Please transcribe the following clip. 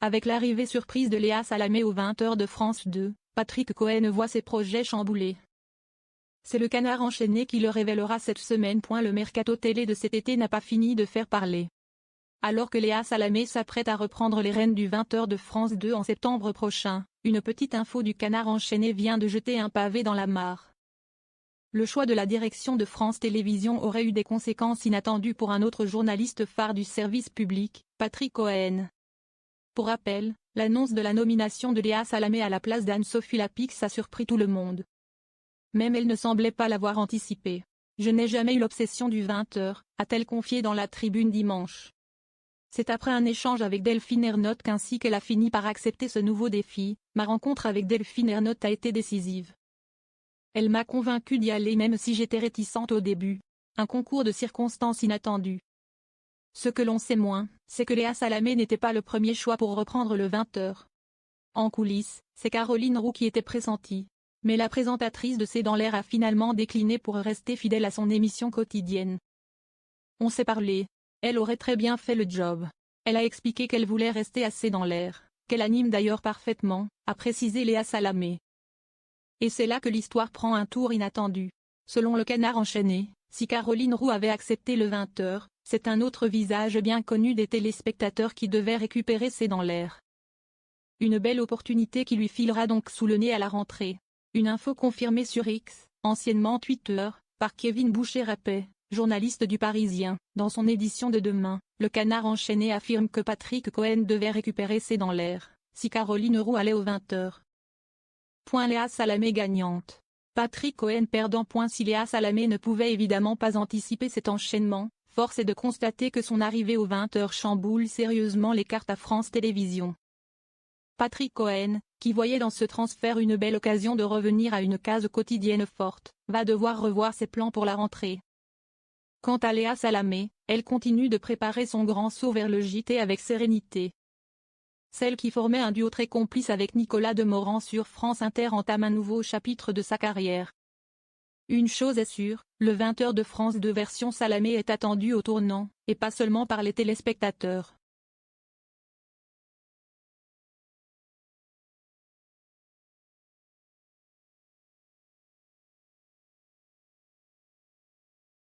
Avec l'arrivée surprise de Léa Salamé aux 20h de France 2, Patrick Cohen voit ses projets chamboulés. C'est le canard enchaîné qui le révélera cette semaine. Le mercato télé de cet été n'a pas fini de faire parler. Alors que Léa Salamé s'apprête à reprendre les rênes du 20h de France 2 en septembre prochain, une petite info du canard enchaîné vient de jeter un pavé dans la mare. Le choix de la direction de France Télévisions aurait eu des conséquences inattendues pour un autre journaliste phare du service public, Patrick Cohen. Pour rappel, l'annonce de la nomination de Léa Salamé à la place d'Anne-Sophie Lapix a surpris tout le monde. Même elle ne semblait pas l'avoir anticipé. « Je n'ai jamais eu l'obsession du 20h, a-t-elle confié dans la Tribune dimanche. C'est après un échange avec Delphine Ernotte qu'ainsi qu'elle a fini par accepter ce nouveau défi. Ma rencontre avec Delphine Ernotte a été décisive. Elle m'a convaincue d'y aller même si j'étais réticente au début. Un concours de circonstances inattendues. Ce que l'on sait moins, c'est que Léa Salamé n'était pas le premier choix pour reprendre le 20h. En coulisses, c'est Caroline Roux qui était pressentie. Mais la présentatrice de C'est dans l'air a finalement décliné pour rester fidèle à son émission quotidienne. On s'est parlé. Elle aurait très bien fait le job. Elle a expliqué qu'elle voulait rester à C'est dans l'air, qu'elle anime d'ailleurs parfaitement, a précisé Léa Salamé. Et c'est là que l'histoire prend un tour inattendu. Selon le canard enchaîné, si Caroline Roux avait accepté le 20h, c'est un autre visage bien connu des téléspectateurs qui devait récupérer C'est dans l'air. Une belle opportunité qui lui filera donc sous le nez à la rentrée. Une info confirmée sur X, anciennement Twitter, par Kevin Boucher-Rapet, journaliste du Parisien. Dans son édition de demain, le canard enchaîné affirme que Patrick Cohen devait récupérer C'est dans l'air, si Caroline Roux allait aux 20h. Léa Salamé gagnante. Patrick Cohen perdant. Si Léa Salamé ne pouvait évidemment pas anticiper cet enchaînement, force est de constater que son arrivée aux 20h chamboule sérieusement les cartes à France Télévisions. Patrick Cohen, qui voyait dans ce transfert une belle occasion de revenir à une case quotidienne forte, va devoir revoir ses plans pour la rentrée. Quant à Léa Salamé, elle continue de préparer son grand saut vers le JT avec sérénité. Celle qui formait un duo très complice avec Nicolas Demorand sur France Inter entame un nouveau chapitre de sa carrière. Une chose est sûre, le 20h de France 2 version Salamé est attendu au tournant, et pas seulement par les téléspectateurs.